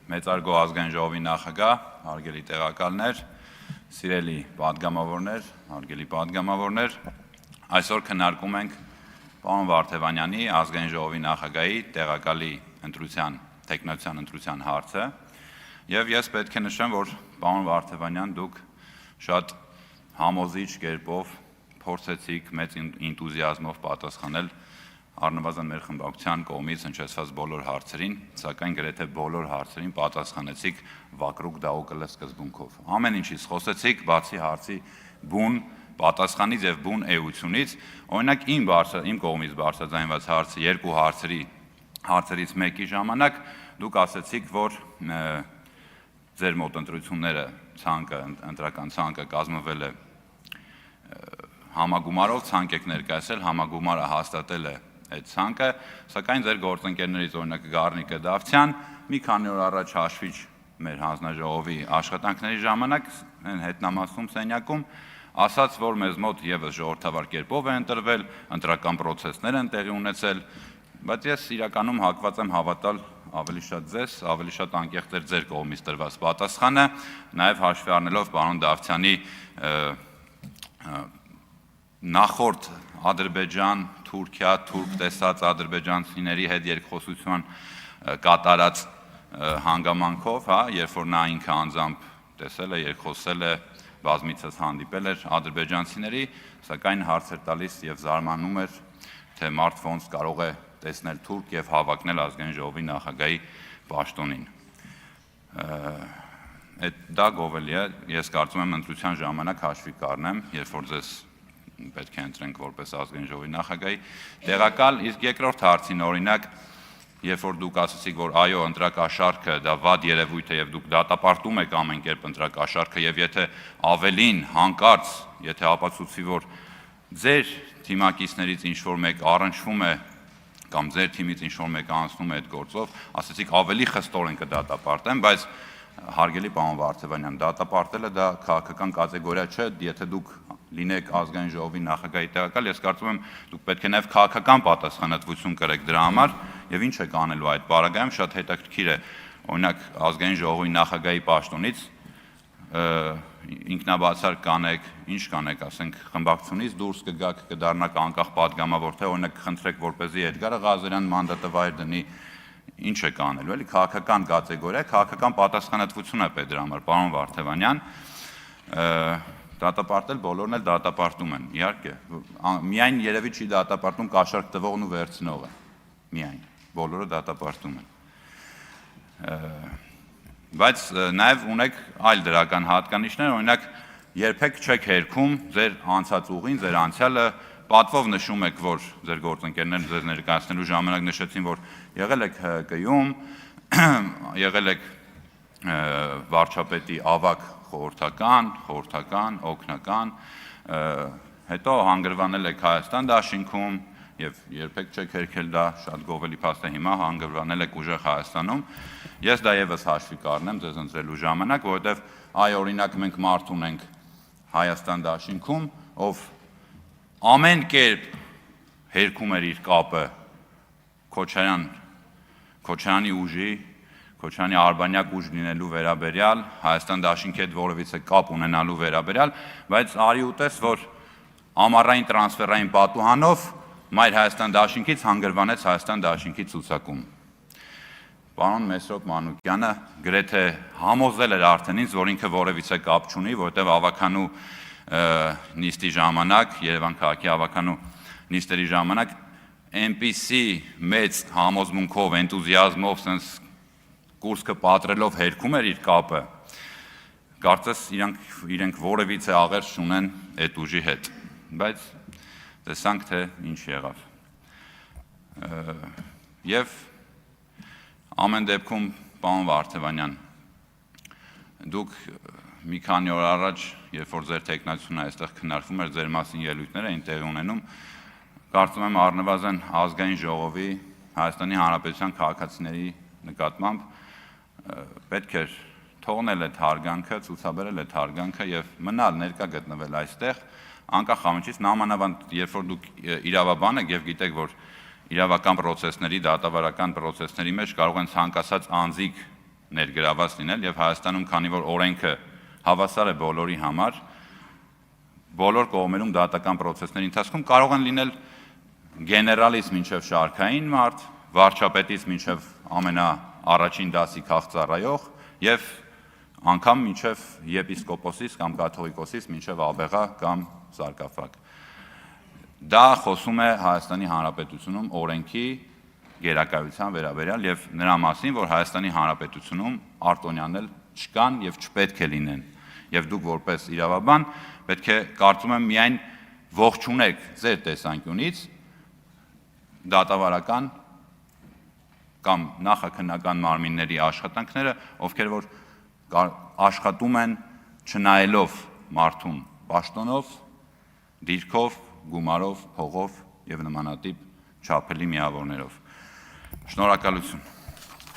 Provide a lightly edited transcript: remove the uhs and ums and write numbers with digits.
Մեծարգո ազգային ժողովի նախագահ, հարգելի տեղակալներ, սիրելի պատգամավորներ, հարգելի պատգամավորներ, այսօր քննարկում ենք պարոն Վարդևանյանի ազգային ժողովի նախագահի տեղակալի թեկնածության ընտրության հարցը, եւ ես պետք է նշեմ, որ պարոն Վարդևանյան, դուք շատ համոզիչ կերպով փորձեցիք մեծ ինտուզիազմով պատասխանել առնվազն մեր խմբակցության կողմից հնչեցված բոլոր հարցերին, սակայն գրեթե բոլոր հարցերին պատասխանեցիք վակրուկ դաուկլը սկզբունքով։ Ամեն ինչից խոսեցիք, բացի հարցի բուն պատասխանից եւ բուն էությունից, օրինակ իմ կողմից բարձրաձայնված հարցը երկու հարցերից մեկի ժամանակ դուք ասացիք, որ ձեր մոտ ընտրական ցանկը կազմվել է համագումարով, ցանկ եք ներկայացրել, համագումարը հաստատել է այդ ցանկը, սակայն ձեր գործընկերներից օրինակ Գառնիկը Դավթյան մի քանի օր առաջ հաշվիչ մեր հանձնաժողովի աշխատանքների ժամանակ հետնամասում սենյակում ասաց, որ մեզ մոտ եւս ժողովրդավար կերպով է ընտրվել, ընտրական process-ներ են տեղի ունեցել, բայց ես իրականում հակված եմ հավատալ ավելի շատ ձեզ, ավելի շատ անկեղծ էր ձեր կողմից տրված պատասխանը, նաեւ հաշվի առնելով պարոն Դավթյանի նախորդ Ադրբեջան, Թուրքիա, թուրք տեսած ադրբեջանցիների հետ երկխոսության կատարած հանգամանքով, երբ որ նա ինքը անձամբ տեսել է, երկխոսել է, բազմիցս հանդիպել էր ադրբեջանցիների, սակայն հարցեր տալիս եւ զարմանում էր, թե մարդ ոնց կարող է տեսնել թուրք եւ հավակնել ազգային ժողովի նախագահի պաշտոնին։ Դա գովելի է, ես կարծում եմ ընտրության ժամանակ հաշվի կառնեմ, երբ որ ձեզ պետք է ընտրենք որպես ազգային ժողովի նախագահի տեղակալ, իսկ երկրորդ հարցին օրինակ, երբ որ դուք ասացիք, որ այո, ընտրակաշառքը դա վատ երևույթ է եւ դուք դատապարտում եք ամեն կերպ ընտրակաշառքը եւ եթե ավելին հանկարծ, եթե ապացուցվի, որ ձեր թիմակիցներից ինչ որ մեկ առնչվում է կամ ձեր թիմից ինչ որ մեկը անցնում է այդ գործով, ասացիք ավելի խստորեն կդատապարտեմ, բայց հարգելի պարոն Վարդևանյան, դատապարտելը դա քաղաքական կատեգորիա չէ, եթե դուք լինեք ազգային ժողովի նախագահի տեղակալ, ես կարծում եմ դուք պետք է նաև քաղաքական պատասխանատվություն կրեք դրա համար եւ ինչ եք անելու այդ պարագայում շատ հետաքրքիր է օրինակ ազգային ժողովի նախագահի պաշտոնից ինքնաբացար կանեք, ինչ կանեք, ասենք խմբակցությունից դուրս կգաք, կդառնաք անկախ պատգամավոր, թե օրինակ խնդրեք որպեսզի Էդգար Ղազարյան մանդատավայր դնի, ինչ եք անելու, էլի քաղաքական կատեգորիա, քաղաքական պատասխանատվություն է պետք դրա համար, պարոն Վարդևանյան, դատապարտել բոլորն էլ դատապարտում են, իհարկե, միայն երևի չի դատապարտում կաշառք տվողն ու վերցնողը, միայն, բոլորը դատապարտում են, բայց նաև ունեք այլ դրական հատկանիշներ, օրինակ երբեք չեք հերքում ձեր անցած ուղին, ձեր անցյալը, պատվով նշում եք, որ ձեր գործընկերներն ձեզ ներկայացնելու ժամանակ նշեցին, որ եղել եք ՀԿ-ում, եղել եք վարչապետի ավագ խորհրդական, օգնական, հետո հանգրվանել եք Հայաստան դաշինքում եւ երբեք չեք հերքել դա շատ գովելի փաստ է հիմա հանգրվանել եք ուժեղ Հայաստանում ես դա եւս հաշվի կառնեմ ձեզ ընտրելու ժամանակ որովհետեւ այ օրինակ մենք մարդ ունենք Հայաստան դաշինքում ով ամեն կերպ հերքում էր իր կապը Քոչարյանի ուժի Քոչարյանի արբանյակ ուժ լինելու վերաբերյալ, Հայաստան դաշինքի հետ որևիցե կապ ունենալու վերաբերյալ, բայց արի ուտես, որ ամառային տրանսֆերային պատուհանով Մայր Հայաստան դաշինքից հանգրվանեց Հայաստան դաշինքի ցուցակում։ Պարոն Մեսրոպ Մանուկյանը գրեթե համոզել էր արդեն ինձ, որ ինքը որևիցե կապ չունի, որտեղ ավականու նիստի ժամանակ, Երևան քաղաքի ավականու նիստերի ժամանակ այնպիսի մեծ համոզմունքով, էնտուզիազմով, sense կուրսքը պատրելով հերքում էր իր կապը, կարծես իրենք որևիցե աղերս չունեն այդ ուժի հետ, բայց տեսանք, թե ինչ եղավ։ Եվ ամեն դեպքում, պարոն Վարդևանյան, դուք մի քանի օր առաջ, երբ որ ձեր թեկնածությունը այստեղ քննարկվում էր, ձեր մասին ելույթներ էին տեղի ունենում, կարծում եմ առնվազն ազգային ժողովի, Հայաստանի Հանրապետության քաղաքացիների նկատմամբ պետք էր թողնել այդ հարգանքը, ցուցաբերել այդ հարգանքը եւ մնալ ներկա գտնվել այստեղ, անկախ ամենից նամանավանդ, երբ որ դուք իրավաբան եք եւ գիտեք, որ իրավական process-ների, դատավարական process-ների մեջ կարող են ցանկացած անձիկ ներգրաված լինել եւ Հայաստանում, քանի որ օրենքը հավասար է բոլորի համար, բոլոր կողմերում դատական process-ների ընթացքում կարող են լինել գեներալից մինչև շարքային մարդ, վարչապետից մինչև ամենաառաջին դասի քաղծառայող եւ անգամ մինչև եպիսկոպոսից կամ կաթողիկոսից մինչև աբեղա կամ սարկաֆակ։ Դա խոսում է Հայաստանի Հանրապետությունում օրենքի գերակայության վերաբերյալ եւ նրա մասին, որ Հայաստանի Հանրապետությունում արտոնյաներ չկան եւ չպետք է լինեն։ Եվ դուք որպես իրավաբան պետք է կարծում եմ միայն ողջունեք ձեր տեսանկյունից դատավարական կամ նախաքննական մարմինների աշխատանքները, ովքեր որ աշխատում են չնայելով մարդուն պաշտոնով, դիրքով, գումարով, փողով եւ նմանատիպ չափելի միավորներով։ Շնորհակալություն։